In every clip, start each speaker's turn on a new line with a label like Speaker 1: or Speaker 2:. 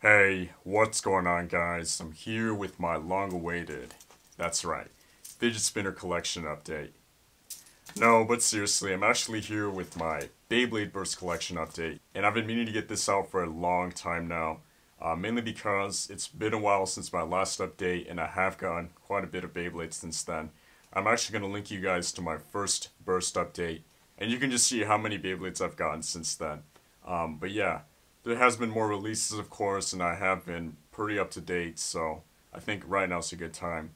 Speaker 1: Hey, what's going on, guys? I'm here with my long-awaited, that's right, fidget spinner collection update. No, but seriously, I'm actually here with my Beyblade Burst collection update, and I've been meaning to get this out for a long time now, mainly because it's been a while since my last update, and I have gotten quite a bit of Beyblade since then. I'm actually going to link you guys to my first Burst update, and you can just see how many Beyblades I've gotten since then. But yeah. There has been more releases, of course, and I have been pretty up to date, so I think right now is a good time.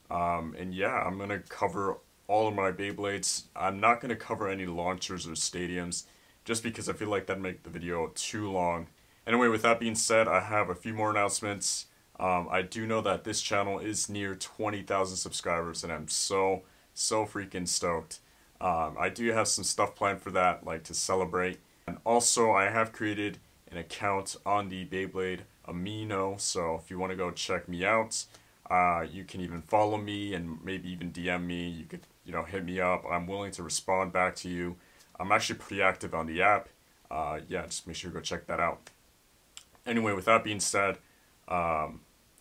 Speaker 1: And yeah, I'm going to cover all of my Beyblades. I'm not going to cover any launchers or stadiums, just because I feel like that'd make the video too long. Anyway, with that being said, I have a few more announcements. I do know that this channel is near 20,000 subscribers, and I'm so freaking stoked. I do have some stuff planned for that, like to celebrate. And also, I have created an account on the Beyblade Amino, so if you want to go check me out, you can even follow me and maybe even DM me. You could, hit me up. I'm willing to respond back to you. I'm actually pretty active on the app. Yeah, just make sure you go check that out. Anyway, with that being said, I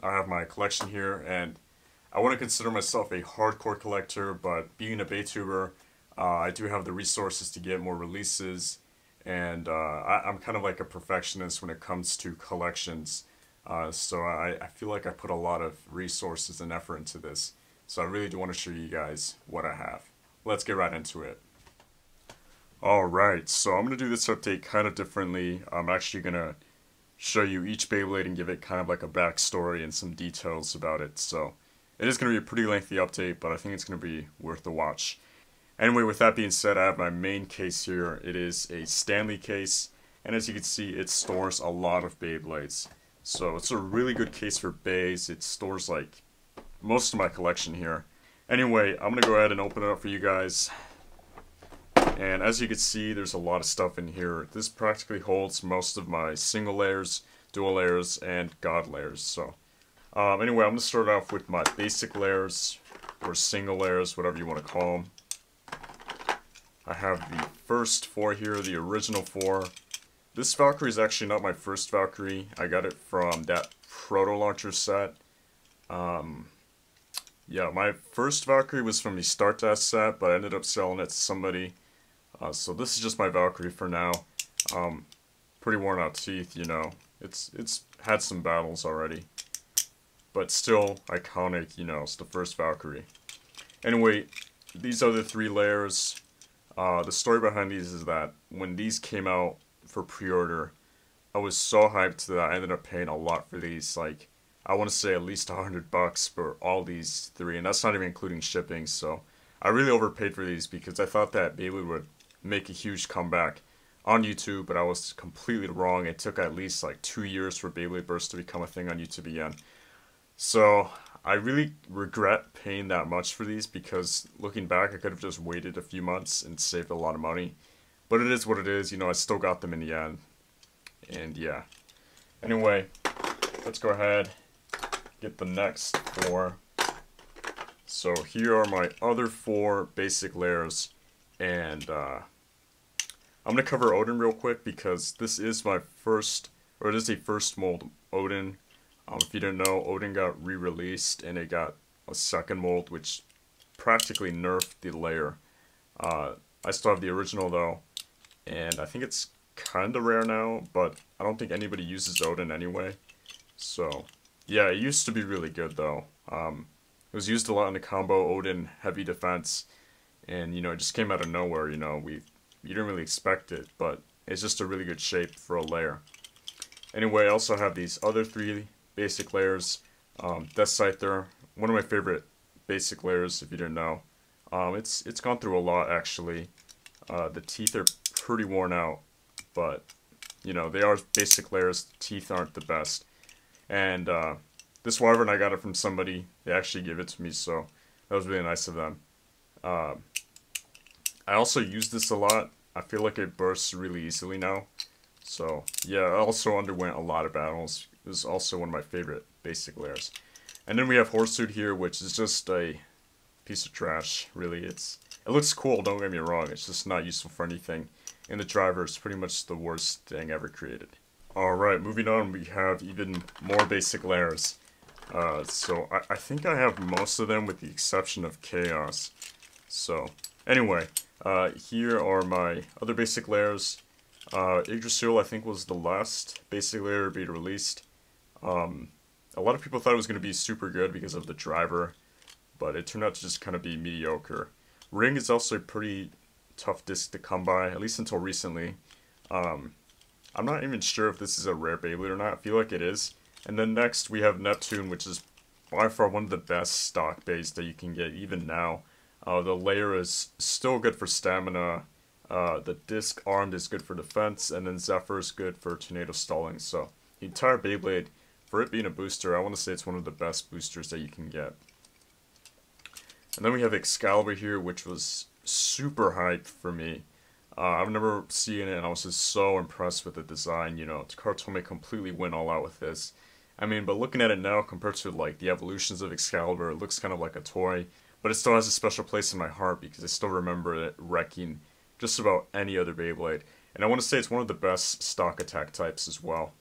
Speaker 1: have my collection here, and I want to consider myself a hardcore collector, but being a Baytuber, I do have the resources to get more releases. And I'm kind of like a perfectionist when it comes to collections, so I feel like I put a lot of resources and effort into this, so I really do want to show you guys what I have. Let's get right into it. Alright, so I'm going to do this update kind of differently. I'm actually going to show you each Beyblade and give it kind of like a backstory and some details about it, so it is going to be a pretty lengthy update, but I think it's going to be worth the watch. Anyway, with that being said, I have my main case here. It is a Stanley case, and as you can see, it stores a lot of Beyblades. So it's a really good case for Bays. It stores like most of my collection here. Anyway, I'm going to go ahead and open it up for you guys. And as you can see, there's a lot of stuff in here. This practically holds most of my single layers, dual layers, and god layers. So anyway, I'm going to start off with my basic layers, or single layers, whatever you want to call them. I have the first four here, the original four. This Valkyrie is actually not my first Valkyrie. I got it from that Proto Launcher set. Yeah, my first Valkyrie was from the Start Dash set, but I ended up selling it to somebody. So this is just my Valkyrie for now. Pretty worn out teeth, It's had some battles already. But still iconic, it's the first Valkyrie. Anyway, these are the three layers. The story behind these is that when these came out for pre-order, I was so hyped that I ended up paying a lot for these. Like, I want to say at least $100 for all these three, and that's not even including shipping. So I really overpaid for these because I thought that Beyblade would make a huge comeback on YouTube, but I was completely wrong. It took at least like 2 years for Beyblade Burst to become a thing on YouTube again. So I really regret paying that much for these because looking back, I could have just waited a few months and saved a lot of money. But it is what it is, I still got them in the end. And yeah. Anyway, let's go ahead, get the next four. So here are my other four basic layers. And I'm going to cover Odin real quick because this is my first, or it is a first mold Odin. If you didn't know, Odin got re-released and it got a second mold which practically nerfed the layer. I still have the original though, and I think it's kinda rare now, but I don't think anybody uses Odin anyway. So yeah, it used to be really good though. It was used a lot in the combo Odin heavy defense, and it just came out of nowhere, you didn't really expect it, but it's just a really good shape for a layer. Anyway, I also have these other three basic layers. Death Scyther, one of my favorite basic layers, if you didn't know. It's gone through a lot actually. The teeth are pretty worn out, but they are basic layers. The teeth aren't the best. And this Wyvern, I got it from somebody. They actually gave it to me, so that was really nice of them. I also use this a lot. I feel like it bursts really easily now. So yeah, I also underwent a lot of battles. It was also one of my favorite basic layers. And then we have Horsuit here, which is just a piece of trash, really. It looks cool, don't get me wrong, it's just not useful for anything. And the driver is pretty much the worst thing ever created. Alright, moving on, we have even more basic layers. So I think I have most of them with the exception of Chaos. So, anyway, here are my other basic layers. Yggdrasil, I think, was the last basic layer to be released. A lot of people thought it was going to be super good because of the driver, but it turned out to just kind of be mediocre. Ring is also a pretty tough disc to come by, at least until recently. I'm not even sure if this is a rare Beyblade or not. I feel like it is. And then next we have Neptune, which is by far one of the best stock bays that you can get even now. The layer is still good for stamina. The disc armed is good for defense, and then Zephyr is good for tornado stalling. So the entire Beyblade, for it being a booster, I want to say it's one of the best boosters that you can get. And then we have Excalibur here, which was super hyped for me. I've never seen it, and I was just so impressed with the design. You know, Takara completely went all out with this. I mean, but looking at it now, compared to like the evolutions of Excalibur, it looks kind of like a toy, but it still has a special place in my heart because I still remember it wrecking just about any other Beyblade. And I want to say it's one of the best stock attack types as well.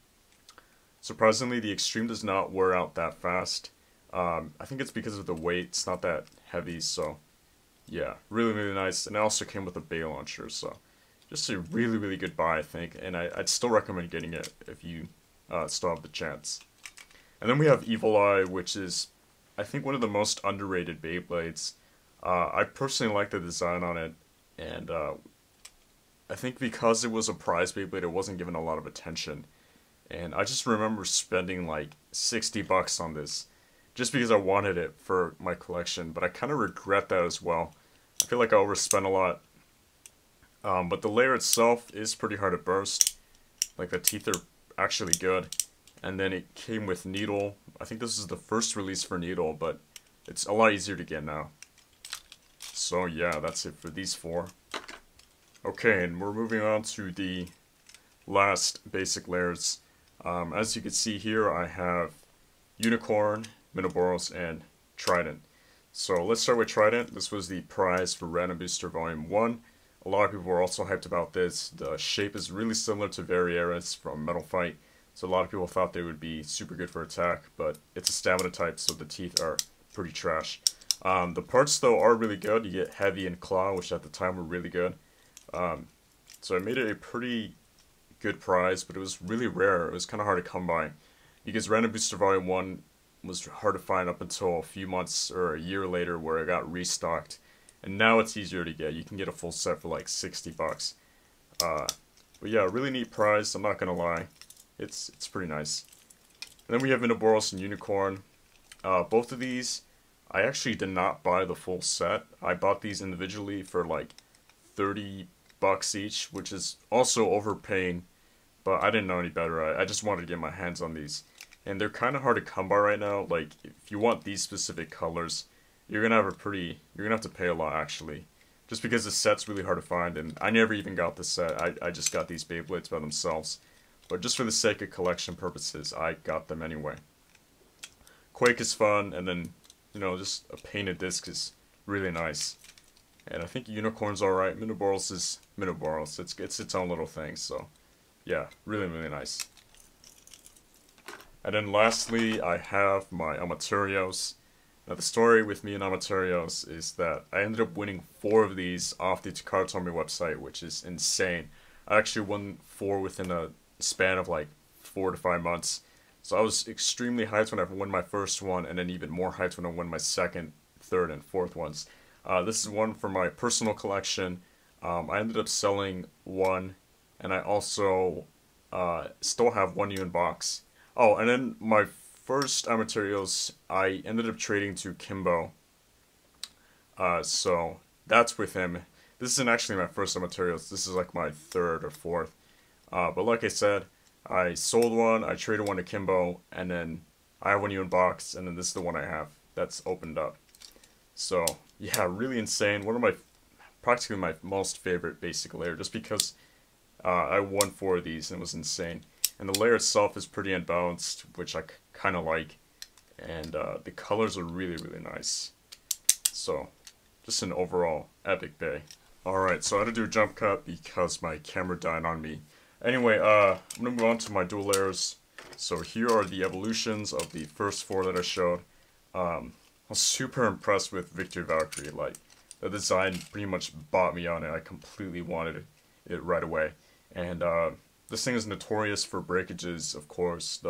Speaker 1: Surprisingly, the Extreme does not wear out that fast. I think it's because of the weight. It's not that heavy, so yeah, really, really nice. And it also came with a bay launcher, so just a really, really good buy, I think. And I'd still recommend getting it if you still have the chance. And then we have Evil Eye, which is, I think, one of the most underrated Beyblades. I personally like the design on it, and I think because it was a prize Beyblade, it wasn't given a lot of attention. And I just remember spending like 60 bucks on this, just because I wanted it for my collection, but I kind of regret that as well. I feel like I overspent a lot. But the layer itself is pretty hard to burst. Like, the teeth are actually good. And then it came with Needle. I think this is the first release for Needle, but it's a lot easier to get now. So yeah, that's it for these four. Okay, and we're moving on to the last basic layers. As you can see here, I have Unicorn, Minoboros, and Trident. So let's start with Trident. This was the prize for Random Booster Volume 1. A lot of people were also hyped about this. The shape is really similar to Varieras from Metal Fight, so a lot of people thought they would be super good for attack, but it's a stamina type, so the teeth are pretty trash. The parts, though, are really good. You get Heavy and Claw, which at the time were really good. So I made it a pretty good prize, but it was really rare. It was kind of hard to come by, because Random Booster Volume 1 was hard to find up until a few months or a year later, where it got restocked. And now it's easier to get. You can get a full set for like 60 bucks. But yeah, really neat prize, I'm not gonna lie. It's pretty nice. And then we have Minoboros and Unicorn. Both of these, I actually did not buy the full set. I bought these individually for like 30 bucks each, which is also overpaying, but I didn't know any better. I just wanted to get my hands on these. And they're kind of hard to come by right now. Like, if you want these specific colors, you're gonna have to pay a lot, actually. Just because the set's really hard to find, and I never even got the set. I just got these Beyblades by themselves. But just for the sake of collection purposes, I got them anyway. Quake is fun, and then, you know, just a painted disc is really nice. And I think Unicorn's alright. Minoboros is Minoboros. It's its own little thing, so yeah, really, really nice. And then lastly, I have my Amaterios. Now, the story with me and Amaterios is that I ended up winning 4 of these off the Takara website, which is insane. I actually won 4 within a span of like 4 to 5 months. So I was extremely hyped when I won my first one, and then even more hyped when I won my second, third, and fourth ones. This is one for my personal collection. I ended up selling 1, and I also still have 1 new in box. Oh, and then my first Amaterios, I ended up trading to Kimbo. So that's with him. This isn't actually my first Amaterios. This is like my 3rd or 4th. But like I said, I sold 1, I traded 1 to Kimbo, and then I have 1 new in box, and then this is the one I have that's opened up. So yeah, really insane. One of my, practically my most favorite basic layer, just because I won 4 of these and it was insane. And the layer itself is pretty unbalanced, which I kind of like. And the colors are really, really nice. So, just an overall epic bay. Alright, so I had to do a jump cut because my camera died on me. Anyway, I'm gonna move on to my dual layers. So here are the evolutions of the first four that I showed. I was super impressed with Victory Valkyrie. Like, the design pretty much bought me on it. I completely wanted it right away. And this thing is notorious for breakages, of course.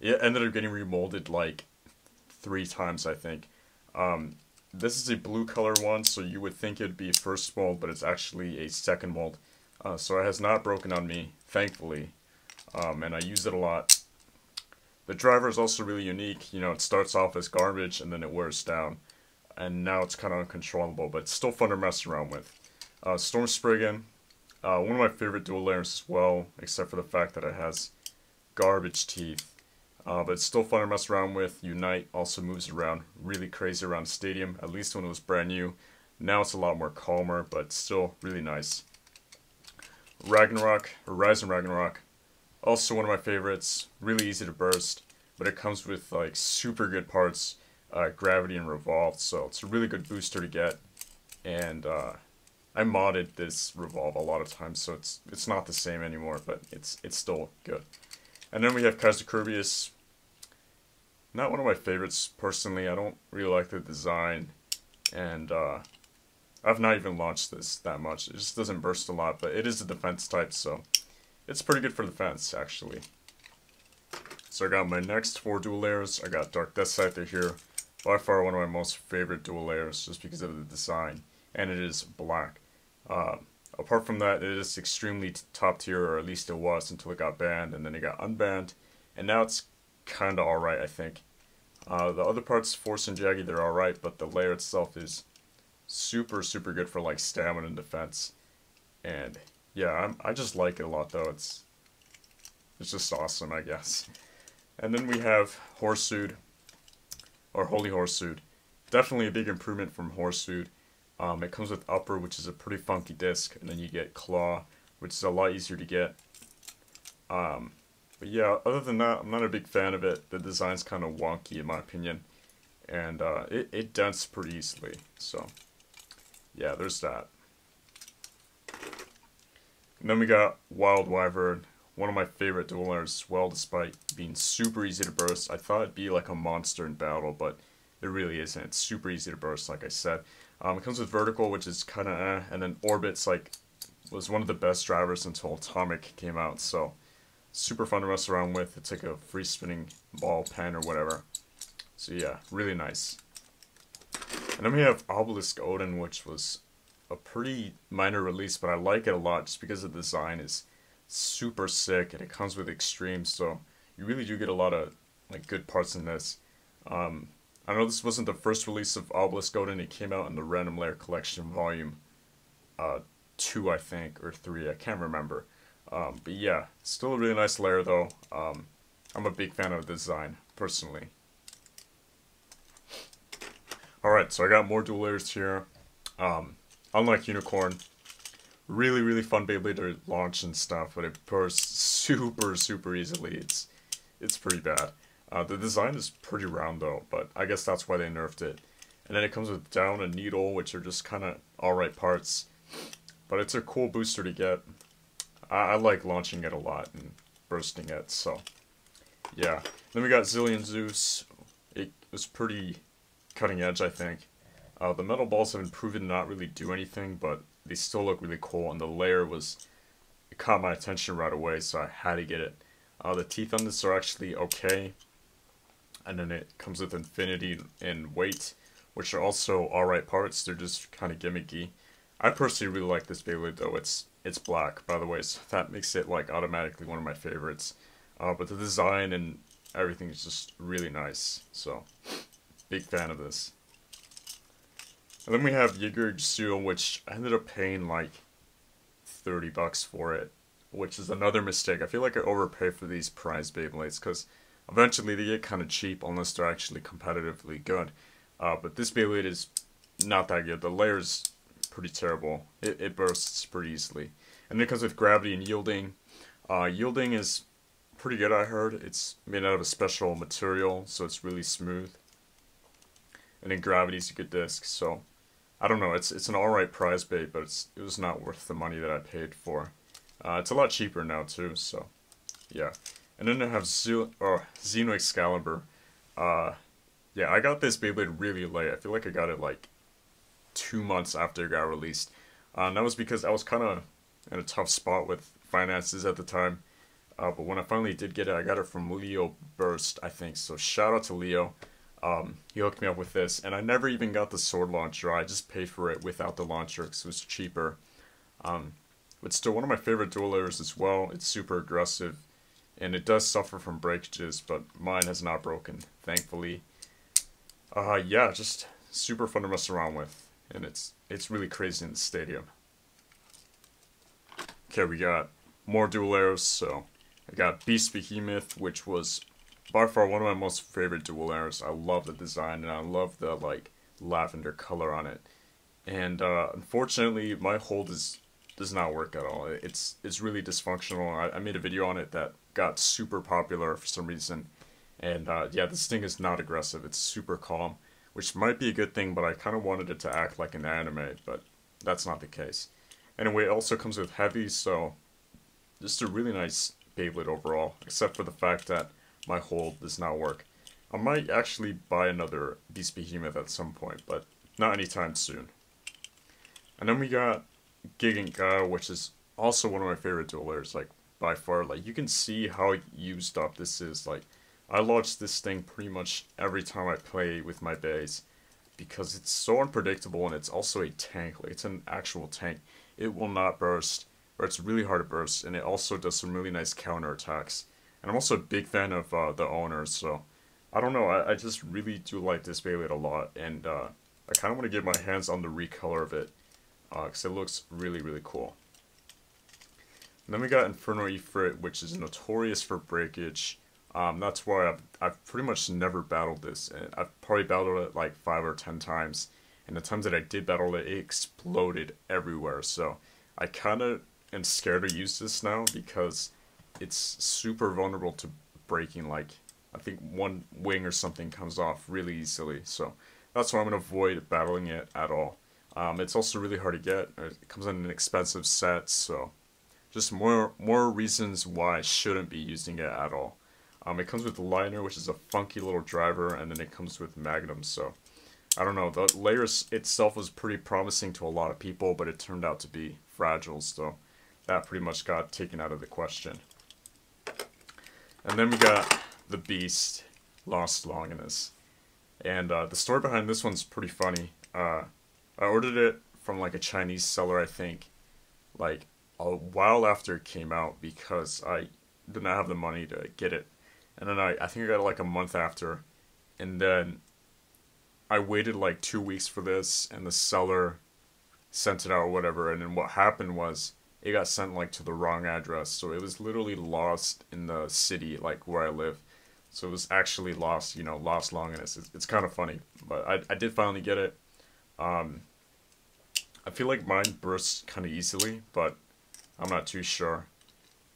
Speaker 1: It ended up getting remolded like 3 times, I think. This is a blue color one, so you would think it'd be first mold, but it's actually a second mold. So it has not broken on me, thankfully, and I use it a lot. The driver is also really unique. You know, it starts off as garbage and then it wears down, and now it's kind of uncontrollable, but it's still fun to mess around with. Storm Spriggan, one of my favorite dual layers as well, except for the fact that it has garbage teeth. But it's still fun to mess around with. Unite also moves around really crazy around Stadium, at least when it was brand new. Now it's a lot more calmer, but still really nice. Ragnarok, or Rise and Ragnarok, also one of my favorites. Really easy to burst, but it comes with like super good parts, Gravity and Revolve, so it's a really good booster to get. And I modded this Revolve a lot of times, so it's not the same anymore, but it's still good. And then we have Kaiserkurbius. Not one of my favorites personally. I don't really like the design, and I've not even launched this that much. It just doesn't burst a lot, but it is a defense type, so it's pretty good for defense, actually. So I got my next 4 dual layers. I got Dark Death Scyther here. By far one of my most favorite dual layers, just because of the design. And it is black. Apart from that, it is extremely top tier, or at least it was until it got banned, and then it got unbanned. And now it's kinda alright, I think. The other parts, Force and Jaggy, they're alright, but the layer itself is super good for like stamina and defense. And yeah, I just like it a lot though. It's just awesome, I guess. And then we have Horsued, or Holy Horsued. Definitely a big improvement from Horsued. It comes with Upper, which is a pretty funky disc, and then you get Claw, which is a lot easier to get. But yeah, other than that, I'm not a big fan of it. The design's kind of wonky in my opinion, and it dents pretty easily. So yeah, there's that. And then we got Wild Wyvern, one of my favorite dual layers as well, despite being super easy to burst. I thought it'd be like a monster in battle, but it really isn't. It's super easy to burst, like I said. It comes with Vertical, which is kind of and then Orbit's like was one of the best drivers until Atomic came out, so super fun to mess around with. It's like a free spinning ball pen or whatever. So yeah, really nice. And then we have Obelisk Odin, which was a pretty minor release, but I like it a lot just because the design is super sick and it comes with Extreme, so you really do get a lot of like good parts in this. I know this wasn't the first release of Obelisk Odin. It came out in the Random Layer Collection Volume 2, I think, or 3, I can't remember. But yeah, still a really nice layer though. I'm a big fan of the design, personally. Alright, so I got more dual layers here. Unlike Unicorn, really fun Beyblade to launch and stuff, but it bursts super easily. It's pretty bad. The design is pretty round though, but I guess that's why they nerfed it. And then it comes with Down and Needle, which are just kind of alright parts. But it's a cool booster to get. I like launching it a lot and bursting it, so yeah. Then we got Zillion Zeus. It was pretty cutting edge, I think. The metal balls have been proven to not really do anything, but they still look really cool, and the layer it caught my attention right away, so I had to get it. The teeth on this are actually okay. And then it comes with Infinity and Weight, which are also alright parts. They're just kind of gimmicky. I personally really like this Beyblade though. It's black, by the way, so that makes it like automatically one of my favorites. But the design and everything is just really nice. So, big fan of this. And then we have Yigurg Seal, which I ended up paying like $30 for it, which is another mistake. I feel like I overpay for these prize Beyblades because eventually they get kind of cheap unless they're actually competitively good. But this Beyblade is not that good. The layer's pretty terrible. It bursts pretty easily. And then it comes with Gravity and Yielding. Yielding is pretty good, I heard. It's made out of a special material, so it's really smooth. And then Gravity's a good disc, so I don't know. It's an alright prize bait, but it was not worth the money that I paid for. It's a lot cheaper now too, so yeah. And then I have Xeno Excalibur. Yeah, I got this Beyblade really late. I feel like I got it like 2 months after it got released. And that was because I was kind of in a tough spot with finances at the time. But when I finally did get it, I got it from Leo Burst, I think. So shout out to Leo. He hooked me up with this, and I never even got the sword launcher. I just paid for it without the launcher because it was cheaper. But still, one of my favorite dual layers as well. It's super aggressive, and it does suffer from breakages, but mine has not broken, thankfully. Yeah, just super fun to mess around with, and it's really crazy in the stadium. Okay, we got more dual layers, so I got Beast Behemoth, which was by far one of my most favorite dual layers. I love the design, and I love the like lavender color on it. And unfortunately, my hold does not work at all. It's really dysfunctional. I made a video on it that got super popular for some reason. And yeah, this thing is not aggressive. It's super calm, which might be a good thing, but I kind of wanted it to act like an anime, but that's not the case. Anyway, it also comes with heavy, so just a really nice Beyblade overall, except for the fact that my hold does not work. I might actually buy another Beast Behemoth at some point, but not anytime soon. And then we got Gigant Gaia, which is also one of my favorite dual layers, like by far. Like you can see how used up this is. Like I launch this thing pretty much every time I play with my bays because it's so unpredictable, and it's also a tank. Like it's an actual tank. It will not burst, or it's really hard to burst, and it also does some really nice counter attacks. And I'm also a big fan of the owners, so I don't know. I just really do like this Beyblade a lot, and I kind of want to get my hands on the recolor of it because it looks really, really cool. And then we got Inferno Ifrit, which is notorious for breakage. That's why I've pretty much never battled this. And I've probably battled it like 5 or 10 times. And the times that I did battle it, it exploded everywhere. So I kind of am scared to use this now because it's super vulnerable to breaking. Like I think one wing or something comes off really easily. So that's why I'm going to avoid battling it at all. It's also really hard to get. It comes in an expensive set, so just more reasons why I shouldn't be using it at all. It comes with Liner, which is a funky little driver, and then it comes with Magnum, so I don't know. The layer itself was pretty promising to a lot of people, but it turned out to be fragile, so that pretty much got taken out of the question. And then we got the Beast, Lost Longinus. And the story behind this one's pretty funny. I ordered it from like a Chinese seller, I think, like a while after it came out because I did not have the money to get it. And then I think I got it like a month after. And then I waited like 2 weeks for this, and the seller sent it out or whatever. And then what happened was it got sent like to the wrong address. So it was literally lost in the city, like where I live. So it was actually lost, you know, Lost Longinus. It's kind of funny, but I did finally get it. I feel like mine bursts kind of easily, but I'm not too sure.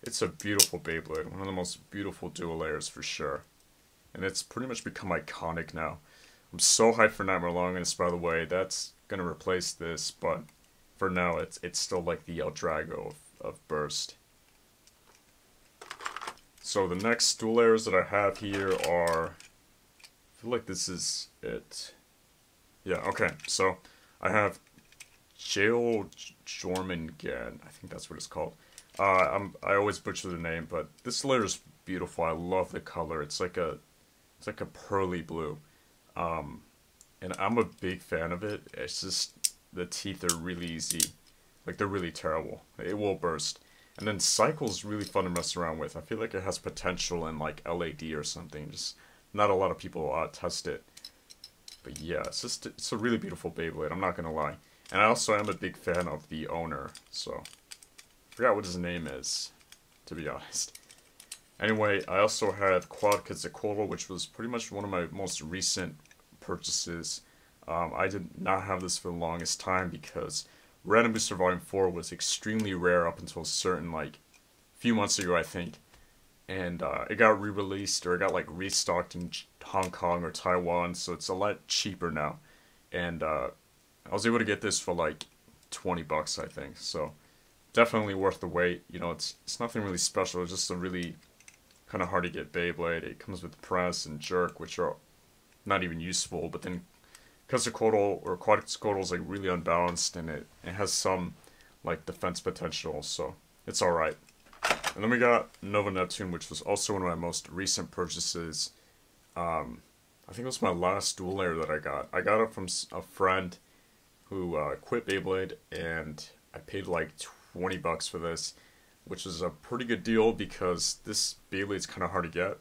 Speaker 1: It's a beautiful Beyblade, one of the most beautiful dual layers for sure. And it's pretty much become iconic now. I'm so hyped for Nightmare Longinus, by the way. That's going to replace this, but for now it's still like the El Drago of Burst. So the next dual layers that I have here are, I feel like this is it. Yeah, okay, so I have Jail Jormungand, I think that's what it's called. I always butcher the name, but this layer is beautiful. I love the color. It's like a pearly blue. And I'm a big fan of it. It's just the teeth are really easy. Like they're really terrible. It will burst. And then Cycle's really fun to mess around with. I feel like it has potential in like LAD or something. Just not a lot of people test it. But yeah, it's a really beautiful Beyblade, I'm not gonna lie. And I also am a big fan of the owner, so I forgot what his name is, to be honest. Anyway, I also had Quad Quetzalcoatl, which was pretty much one of my most recent purchases. I did not have this for the longest time because Random Booster Volume 4 was extremely rare up until a certain, like, few months ago, I think. And it got re-released, or it got, like, restocked in Hong Kong or Taiwan, so it's a lot cheaper now. And I was able to get this for, like, 20 bucks, I think. So definitely worth the wait. You know, it's nothing really special. It's just a really kind of hard to get Beyblade. It comes with press and jerk, which are not even useful. But then because the Quotol or Quadricodal is like really unbalanced, and it has some like defense potential, so it's all right. And then we got Nova Neptune, which was also one of my most recent purchases. I think it was my last dual layer that I got. I got it from a friend who quit Beyblade, and I paid like $20 for this, which is a pretty good deal because this Beyblade's kind of hard to get.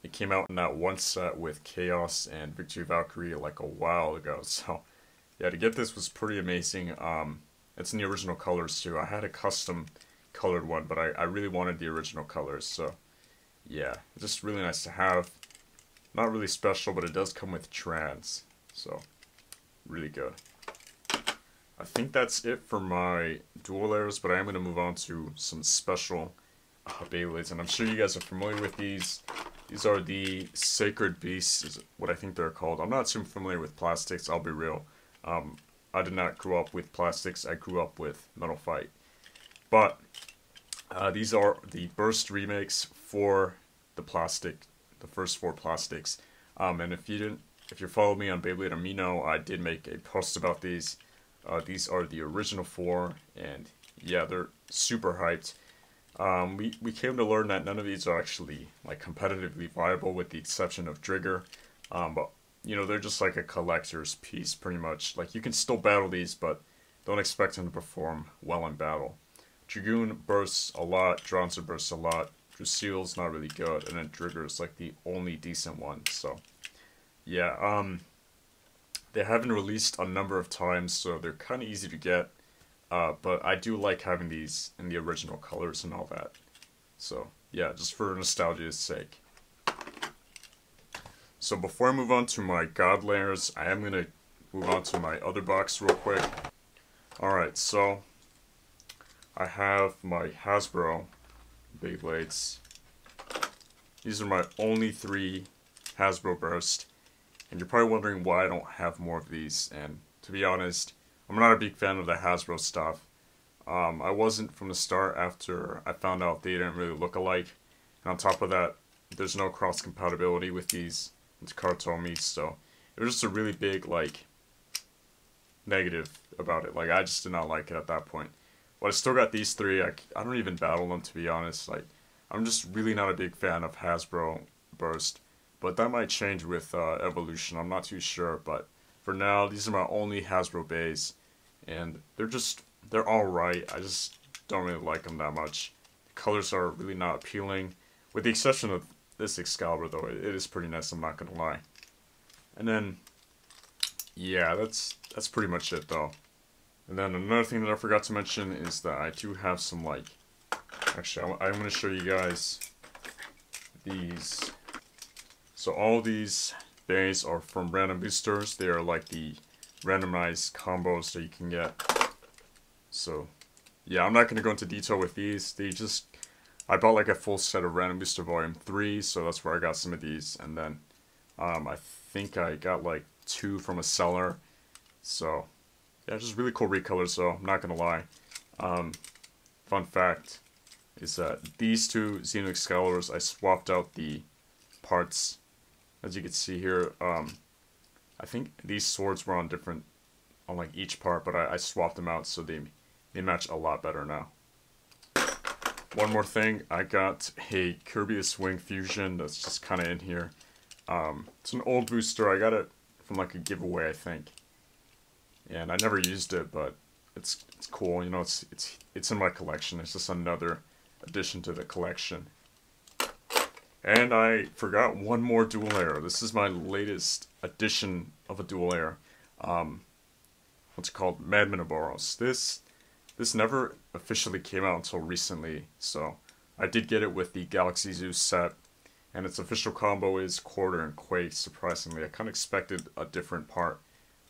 Speaker 1: It came out in that one set with Chaos and Victory Valkyrie like a while ago, so yeah, to get this was pretty amazing. It's in the original colors too. I had a custom colored one, but I really wanted the original colors, so yeah, just really nice to have. Not really special, but it does come with trans, so really good. I think that's it for my dual layers, but I am going to move on to some special Beyblades, and I'm sure you guys are familiar with these. These are the Sacred Beasts, is what I think they're called. I'm not too familiar with plastics, I'll be real. I did not grow up with plastics, I grew up with Metal Fight. But these are the Burst remakes for the plastic, the first 4 plastics. And if you follow me on Beyblade Amino, I did make a post about these. These are the original 4, and yeah, they're super hyped. We came to learn that none of these are actually like competitively viable, with the exception of Drigger. But you know, they're just like a collector's piece, pretty much. Like, you can still battle these, but don't expect them to perform well in battle. Dragoon bursts a lot, Dronzer bursts a lot, Druseel's not really good, and then Drigger's like the only decent one. So yeah, they haven't released a number of times, so they're kind of easy to get. But I do like having these in the original colors and all that. So yeah, just for nostalgia's sake. So before I move on to my God layers, I am going to move on to my other box real quick. Alright, so I have my Hasbro Beyblades. These are my only 3 Hasbro Burst. And you're probably wondering why I don't have more of these. And to be honest, I'm not a big fan of the Hasbro stuff. I wasn't from the start after I found out they didn't really look alike. And on top of that, there's no cross compatibility with these Kartomis, so it was just a really big like negative about it. Like, I just did not like it at that point. But I still got these 3. I don't even battle them, to be honest. Like, I'm just really not a big fan of Hasbro Burst, but that might change with Evolution. I'm not too sure, but for now, these are my only Hasbro Bays, and they're alright. I just don't really like them that much. The colors are really not appealing, with the exception of this Excalibur, though. It is pretty nice, I'm not gonna lie. And then, yeah, that's pretty much it, though. And then another thing that I forgot to mention is that I do have some, like, actually, I'm gonna show you guys these. So all these bays are from random boosters. They are like the randomized combos that you can get. So yeah, I'm not going to go into detail with these. I bought like a full set of Random Booster Volume 3, so that's where I got some of these. And then I think I got like 2 from a seller. So yeah, just really cool recolors, though, I'm not going to lie. Fun fact is that these 2 Xeno Excaliburs, I swapped out the parts. As you can see here, I think these swords were on like each part, but I swapped them out, so they match a lot better now. One more thing, I got a Kirby Swing Fusion that's just kind of in here. It's an old booster. I got it from like a giveaway, I think, and I never used it, but it's cool. You know, it's in my collection. It's just another addition to the collection. And I forgot one more dual layer. This is my latest addition of a dual layer. What's it called? Madman Ouroboros. This never officially came out until recently, so I did get it with the Galaxy Zoo set, and its official combo is Quarter and Quake. Surprisingly, I kind of expected a different part,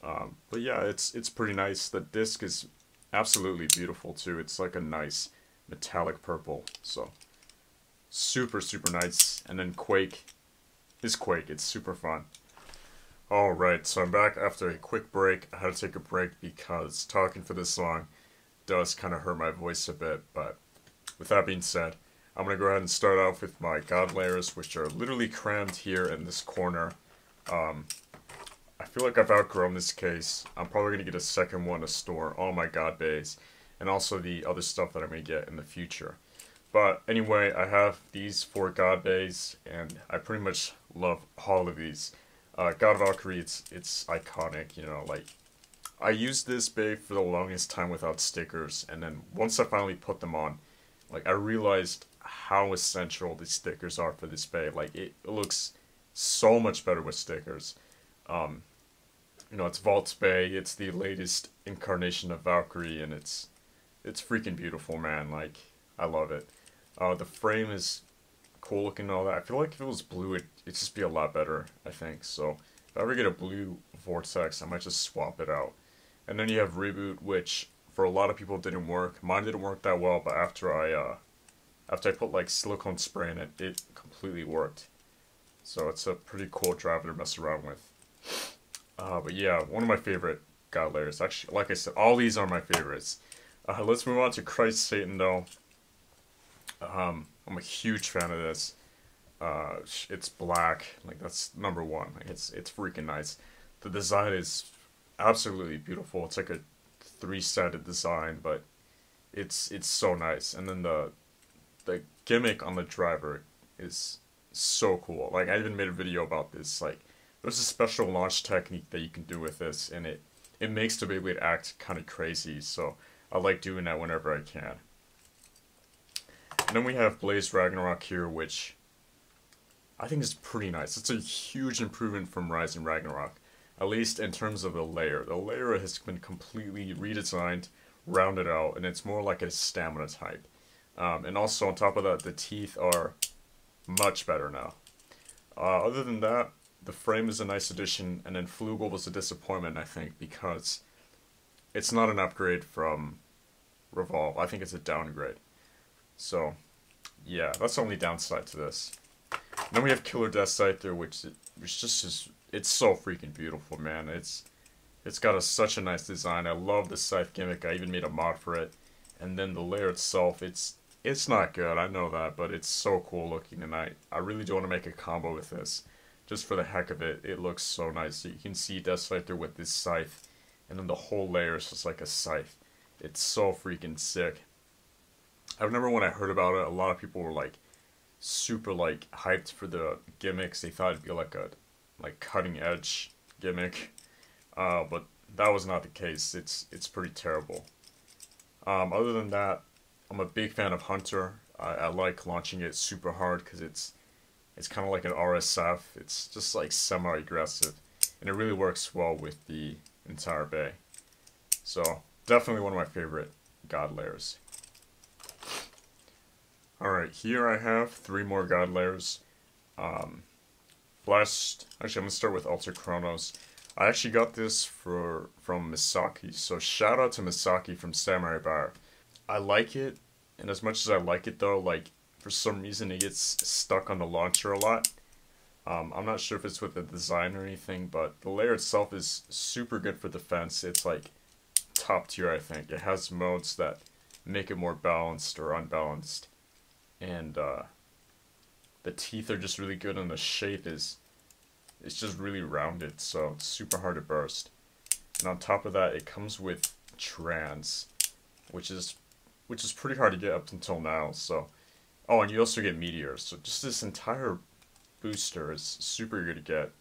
Speaker 1: but yeah, it's pretty nice. The disc is absolutely beautiful too. It's like a nice metallic purple, so super nice. And then Quake is Quake. It's super fun. Alright, so I'm back after a quick break. I had to take a break because talking for this long does kind of hurt my voice a bit, but with that being said, I'm going to go ahead and start off with my god layers, which are literally crammed here in this corner. I feel like I've outgrown this case. I'm probably going to get a second one to store all my god bays, and also the other stuff that I'm going to get in the future. But anyway, I have these 4 god bays, and I pretty much love all of these. God Valkyrie, it's iconic, you know, like, I used this bay for the longest time without stickers, and then once I finally put them on, like, I realized how essential the stickers are for this bay. Like, it looks so much better with stickers. You know, it's Vault's bay, it's the latest incarnation of Valkyrie, and it's freaking beautiful, man. Like, I love it. The frame is cool looking and all that. I feel like if it was blue, it'd just be a lot better, I think. So, if I ever get a blue Vortex, I might just swap it out. And then you have Reboot, which for a lot of people didn't work. Mine didn't work that well, but after I put like silicone spray in it, it completely worked. So it's a pretty cool driver to mess around with. But yeah, one of my favorite god layers. Actually, like I said, all these are my favorites. Let's move on to Christ Satan, though. I'm a huge fan of this. It's black, like that's number one. Like it's freaking nice. The design is absolutely beautiful. It's like a 3-sided design, but it's so nice. And then the gimmick on the driver is so cool. Like, I even made a video about this. Like, there's a special launch technique that you can do with this, and it makes the Beyblade act kind of crazy. So I like doing that whenever I can. And then we have Blaze Ragnarok here, which I think is pretty nice. It's a huge improvement from Rise and Ragnarok, at least in terms of the layer. The layer has been completely redesigned, rounded out, and it's more like a stamina type. And also on top of that, the teeth are much better now. Other than that, the frame is a nice addition, and then Flugel was a disappointment, I think, because it's not an upgrade from Revolve. I think it's a downgrade. So, yeah, that's the only downside to this. Then we have Killer Death Scyther, which just is, it's so freaking beautiful, man. It's got such a nice design. I love the scythe gimmick. I even made a mod for it. And then the layer itself, it's not good, I know that, but it's so cool looking, and I really do want to make a combo with this. Just for the heck of it, it looks so nice. So you can see Death Scyther with this scythe, and then the whole layer is just like a scythe. It's so freaking sick. I remember when I heard about it, a lot of people were like super like hyped for the gimmicks. They thought it'd be like a cutting edge gimmick, but that was not the case. It's pretty terrible. Other than that, I'm a big fan of Hunter. I like launching it super hard because it's kind of like an RSF. It's just like semi-aggressive, and it really works well with the entire bay. So definitely one of my favorite god layers. Alright, here I have 3 more god layers. Actually, I'm going to start with Alter Chronos. I actually got this from Misaki, so shout out to Misaki from Samurai Bar. I like it, and as much as I like it though, like, for some reason it gets stuck on the launcher a lot. I'm not sure if it's with the design or anything, but the layer itself is super good for defense. It's like top tier, I think. It has modes that make it more balanced or unbalanced. And the teeth are just really good, and the shape it's just really rounded, so it's super hard to burst. And on top of that, it comes with trans, which is pretty hard to get up until now. So, oh, and you also get meteors. So just this entire booster is super good to get.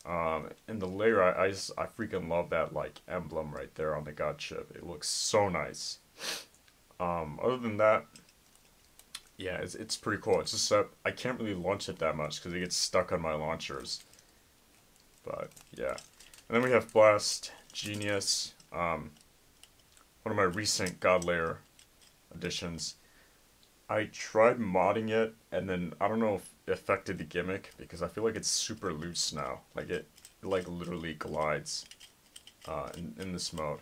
Speaker 1: And the layer, I freaking love that like emblem right there on the god chip. It looks so nice. Other than that, yeah, it's pretty cool. It's just that I can't really launch it that much because it gets stuck on my launchers. But yeah, and then we have Blast Genius, one of my recent god layer additions. I tried modding it, and then I don't know if it affected the gimmick because I feel like it's super loose now. Like it like literally glides in this mode.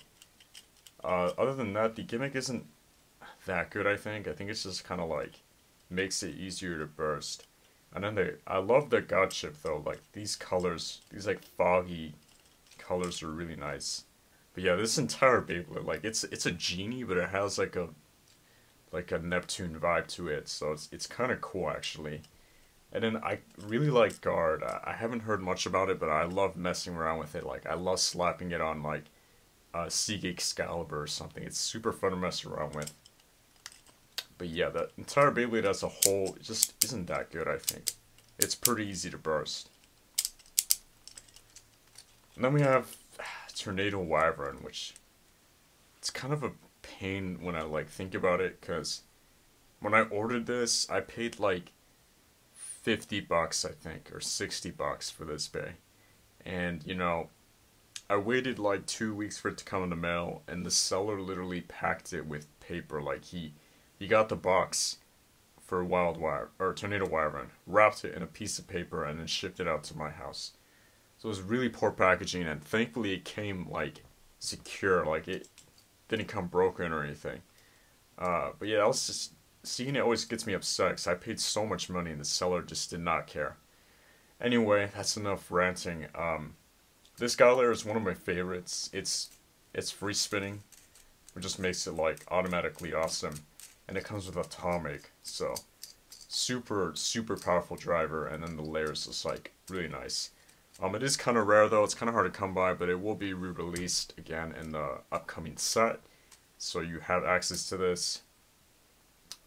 Speaker 1: Other than that, the gimmick isn't that good. I think it's just kind of like makes it easier to burst. And then I love the god chip though. Like these colors, these like foggy colors are really nice. But yeah, this entire Beyblade, like it's a genie, but it has like a Neptune vibe to it, so it's kind of cool actually. And then I really like Guard. I haven't heard much about it, but I love messing around with it. Like I love slapping it on like Siege Excalibur or something. It's super fun to mess around with. But yeah, the entire Beyblade as a whole just isn't that good, I think. It's pretty easy to burst. And then we have Tornado Wyvern, which it's kind of a pain when I like think about it, because when I ordered this, I paid like $50, I think, or $60 for this bay. And, you know, I waited like 2 weeks for it to come in the mail, and the seller literally packed it with paper. Like he got the box for Wild Wire or Tornado Wyvern, wrapped it in a piece of paper, and then shipped it out to my house. So it was really poor packaging, and thankfully it came like secure, like it didn't come broken or anything. But yeah, I was just seeing it always gets me upset because I paid so much money and the seller just did not care. Anyway, that's enough ranting. This guy layer is one of my favorites. It's free spinning, which just makes it like automatically awesome, and it comes with Atomic, so super powerful driver, and then the layer is just like really nice. It is kind of rare though, it's kind of hard to come by, but it will be re-released again in the upcoming set, so you have access to this.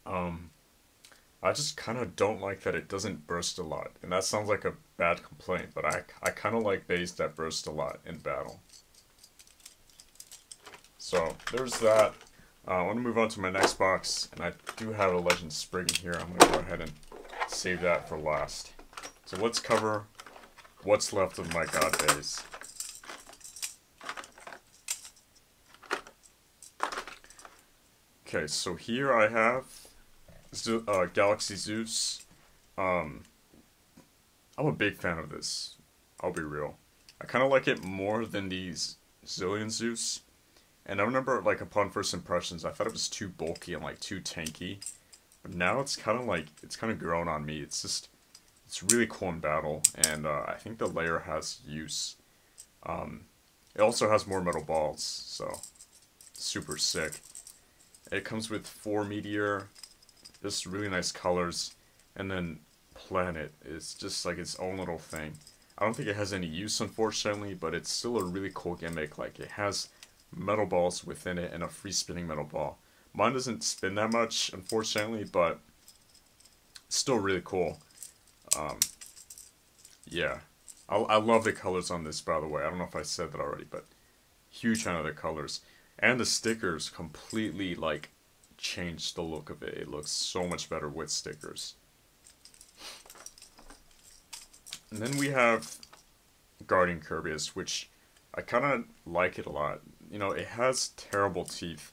Speaker 1: I just kind of don't like that it doesn't burst a lot, and that sounds like a bad complaint, but I kind of like bays that burst a lot in battle. So there's that. I want to move on to my next box, and I do have a Legend Sprig in here. I'm going to go ahead and save that for last. So let's cover what's left of my God Bays. Okay, so here I have Galaxy Zeus. I'm a big fan of this, I'll be real. I kind of like it more than these Zillion Zeus. And I remember, like, upon first impressions, I thought it was too bulky and, like, too tanky. But now it's kind of, like, it's kind of grown on me. It's just, it's really cool in battle. And I think the layer has use. It also has more metal balls, so super sick. It comes with 4 Meteor, just really nice colors. And then Planet is just, like, its own little thing. I don't think it has any use, unfortunately, but it's still a really cool gimmick. Like, it has metal balls within it and a free spinning metal ball. Mine doesn't spin that much, unfortunately, but it's still really cool. Yeah, I love the colors on this, by the way. I don't know if I said that already, but huge fan of the colors. And the stickers completely, like, changed the look of it. It looks so much better with stickers. And then we have Guardian Kirby's, which I kind of like it a lot. You know, it has terrible teeth,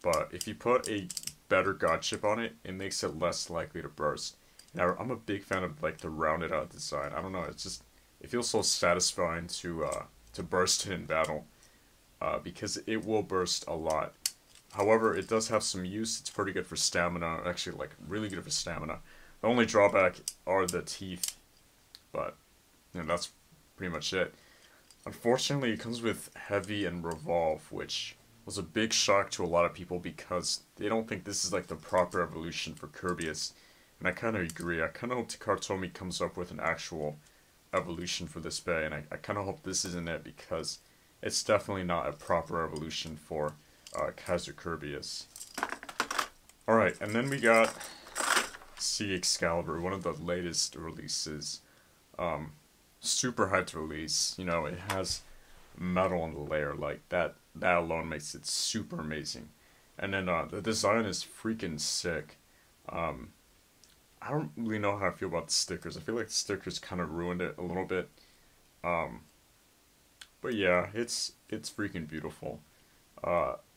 Speaker 1: but if you put a better God chip on it, it makes it less likely to burst. Now, I'm a big fan of, like, the rounded out design. I don't know, it's just, it feels so satisfying to burst it in battle, because it will burst a lot. However, it does have some use. It's pretty good for stamina, actually, like, really good for stamina. The only drawback are the teeth, but, you know, that's pretty much it. Unfortunately, it comes with Heavy and Revolve, which was a big shock to a lot of people because they don't think this is like the proper evolution for Kirby's. And I kind of agree. I kind of hope Takartomi comes up with an actual evolution for this bay, and I kind of hope this isn't it because it's definitely not a proper evolution for Kaiser Kirby's. Alright, and then we got Siege Excalibur, one of the latest releases. Super hyped release. You know, it has metal on the layer, like that alone makes it super amazing. And then the design is freaking sick. I don't really know how I feel about the stickers. I feel like the stickers kind of ruined it a little bit. But yeah, it's freaking beautiful.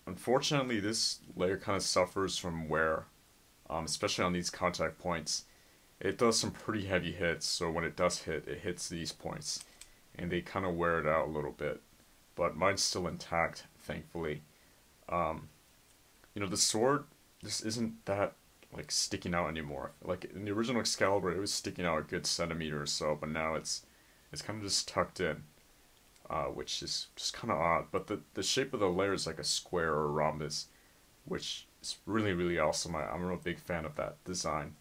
Speaker 1: Unfortunately, this layer kind of suffers from wear, especially on these contact points. It does some pretty heavy hits, so when it does hit, it hits these points, and they kind of wear it out a little bit. But mine's still intact, thankfully. You know, the sword just isn't that, like, sticking out anymore. Like, in the original Excalibur, it was sticking out a good centimeter or so, but now it's kind of just tucked in. which is just kind of odd. But the shape of the layer is like a square or a rhombus, which is really, really awesome. I'm a real big fan of that design.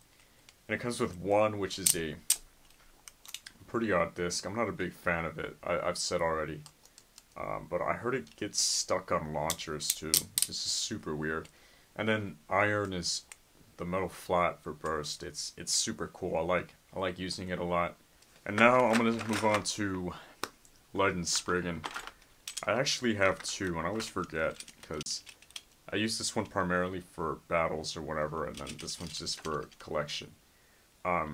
Speaker 1: And it comes with one, which is a pretty odd disc. I'm not a big fan of it, I've said already. But I heard it gets stuck on launchers too. This is super weird. And then iron is the metal flat for burst. It's super cool. I like using it a lot. And now I'm gonna move on to Legend Spriggan. I actually have two, and I always forget because I use this one primarily for battles or whatever, and then this one's just for collection. I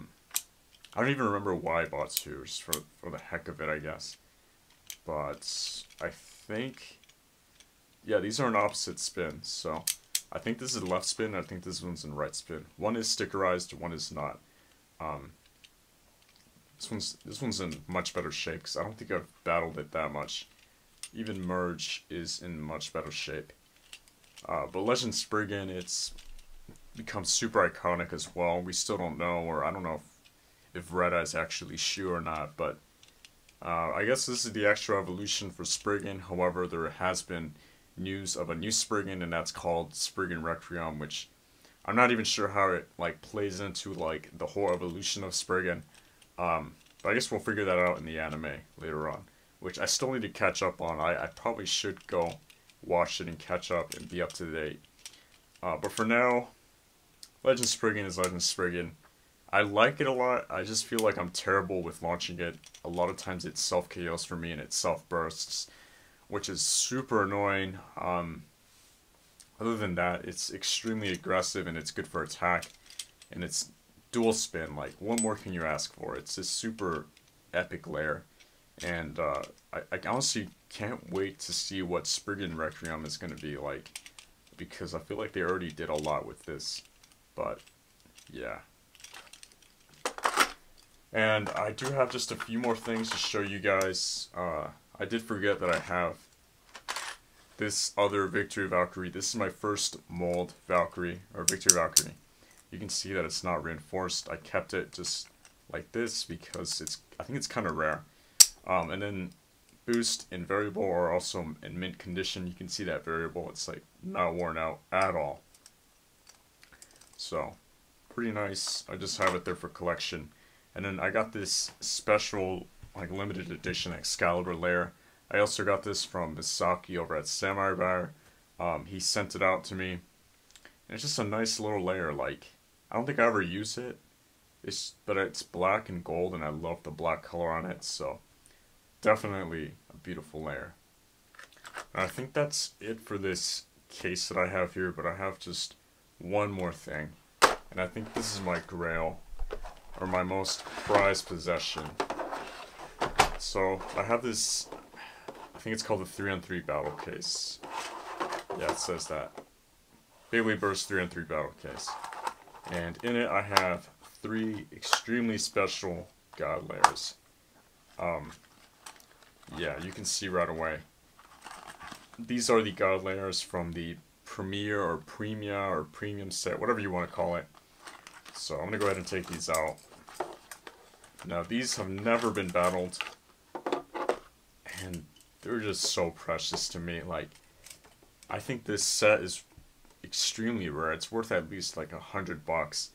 Speaker 1: don't even remember why I bought two, just for the heck of it, I guess. But I think, yeah, these are in opposite spins, so I think this is left spin, I think this one's in right spin. One is stickerized, one is not. This one's in much better shape, because I don't think I've battled it that much. Even Merge is in much better shape. But Legend Spriggan, it's become super iconic as well. We still don't know, or I don't know if Red Eye's actually Shu or not, but I guess this is the actual evolution for Spriggan. However, there has been news of a new Spriggan, and that's called Spriggan Requiem, which I'm not even sure how it like plays into like the whole evolution of Spriggan. But I guess we'll figure that out in the anime later on, which I still need to catch up on. I probably should go watch it and catch up and be up to date. But for now, Legend Spriggan is Legend Spriggan. I like it a lot. I just feel like I'm terrible with launching it. A lot of times it self-KOs for me and it self-bursts, which is super annoying. Other than that, it's extremely aggressive and it's good for attack. And it's dual spin. Like, what more can you ask for? It's a super epic layer. And I honestly can't wait to see what Spriggan Requiem is going to be like, because I feel like they already did a lot with this. But, yeah. And I do have just a few more things to show you guys. I did forget that I have this other Victory Valkyrie. This is my first mold Valkyrie, or Victory Valkyrie. You can see that it's not reinforced. I kept it just like this because I think it's kind of rare. And then Boost and Variable are also in mint condition. You can see that Variable, it's like not worn out at all. So, pretty nice. I just have it there for collection. And then I got this special, like, limited edition Excalibur layer. I also got this from Misaki over at Samurai Bar. He sent it out to me. And it's just a nice little layer. Like, I don't think I ever use it. But it's black and gold, and I love the black color on it. So, definitely a beautiful layer. And I think that's it for this case that I have here. But I have just one more thing. And I think this is my grail, or my most prized possession. So, I have this, I think it's called the 3-on-3 battle case. Yeah, it says that. Beyblade Burst 3-on-3 battle case. And in it I have 3 extremely special god layers. Yeah, you can see right away. These are the god layers from the Premier or Premia or Premium set, whatever you want to call it. So I'm going to go ahead and take these out. Now these have never been battled, and they're just so precious to me. Like, I think this set is extremely rare. It's worth at least like $100.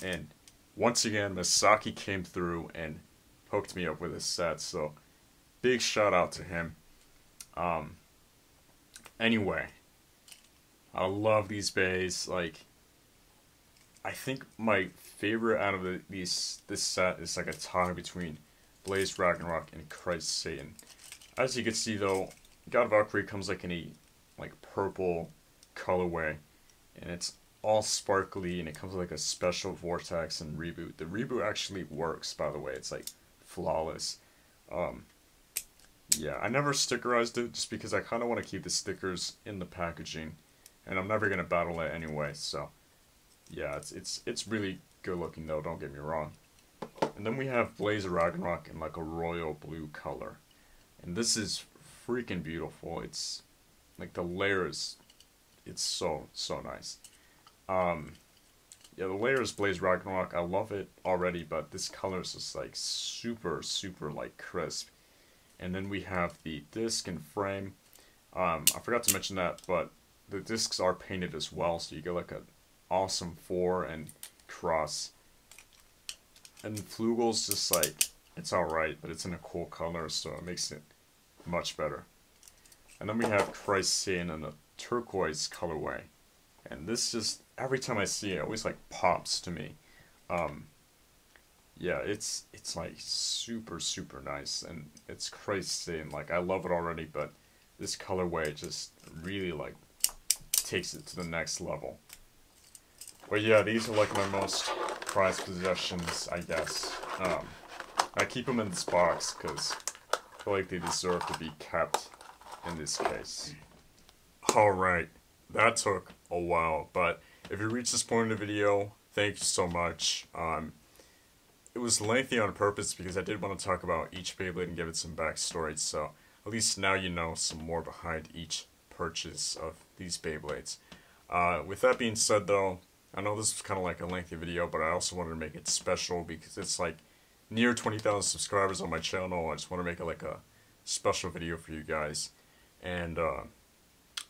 Speaker 1: And once again, Misaki came through and hooked me up with this set, so big shout out to him. Anyway, I love these bays. Like, I think my favorite out of this set is like a tie between Blaze Ragnarok and Christ Satan. As you can see though, God Valkyrie comes like in a purple colorway, and it's all sparkly, and it comes with like a special vortex and reboot. The reboot actually works, by the way. It's like flawless. Yeah, I never stickerized it just because I kind of want to keep the stickers in the packaging, and I'm never gonna battle it anyway. So yeah, it's really good looking though, don't get me wrong. And then we have Blaze Ragnarok in like a royal blue color. And this is freaking beautiful. It's like the layers, it's so nice. Yeah, the layers Blaze Ragnarok, I love it already, but this color is just like super like crisp. And then we have the disc and frame. I forgot to mention that, but the discs are painted as well, so you get like an awesome 4 and cross. And Flugel's just like, it's alright, but it's in a cool color, so it makes it much better. And then we have Christ Satan in a turquoise colorway. And this just, every time I see it, it always like pops to me. Yeah, it's like super nice, and it's Christ Satan. Like, I love it already, but this colorway just really like takes it to the next level. But yeah, these are like my most prized possessions, I guess. I keep them in this box because I feel like they deserve to be kept in this case. Alright, that took a while, but if you reached this point in the video, thank you so much. It was lengthy on purpose because I did want to talk about each Beyblade and give it some backstory, so at least now you know some more behind each purchase of these Beyblades. With that being said though, I know this was kind of like a lengthy video, but I also wanted to make it special because it's like near 20,000 subscribers on my channel. I just want to make it like a special video for you guys. And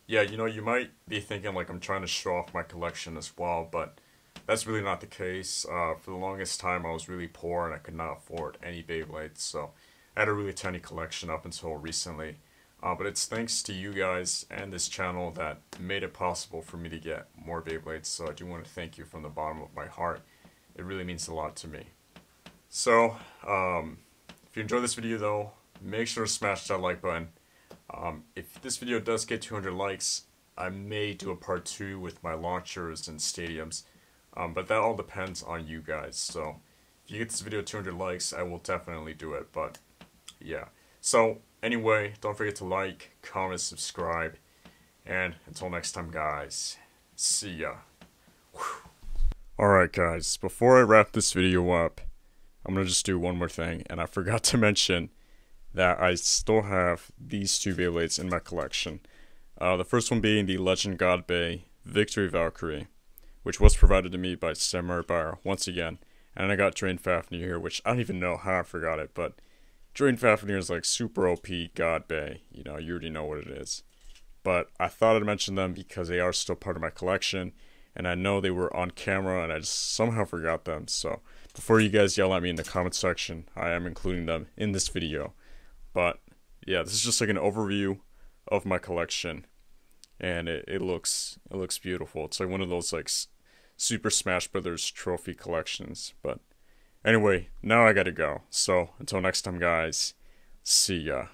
Speaker 1: yeah, you know, you might be thinking like I'm trying to show off my collection as well, but that's really not the case. For the longest time I was really poor and I could not afford any Beyblades, so I had a really tiny collection up until recently. But it's thanks to you guys and this channel that made it possible for me to get more Beyblades, so I do want to thank you from the bottom of my heart. It really means a lot to me. So, if you enjoyed this video though, make sure to smash that like button. If this video does get 200 likes, I may do a part 2 with my launchers and stadiums, but that all depends on you guys. So if you get this video 200 likes, I will definitely do it, but yeah. So anyway, don't forget to like, comment, subscribe, and until next time guys, see ya. Alright guys, before I wrap this video up, I'm gonna just do one more thing, and I forgot to mention that I still have these two Beyblades in my collection. The first one being the Legend God Bay Victory Valkyrie, which was provided to me by Samurai Bar once again. And I got Drain Fafnir here, which I don't even know how I forgot it, but Drain Fafnir is like super OP God Bay. You know, you already know what it is. But I thought I'd mention them because they are still part of my collection, and I know they were on camera and I just somehow forgot them. So before you guys yell at me in the comment section, I am including them in this video. But yeah, this is just like an overview of my collection, and it looks beautiful. It's like one of those like Super Smash Brothers trophy collections. But anyway, now I gotta go. So until next time guys, see ya.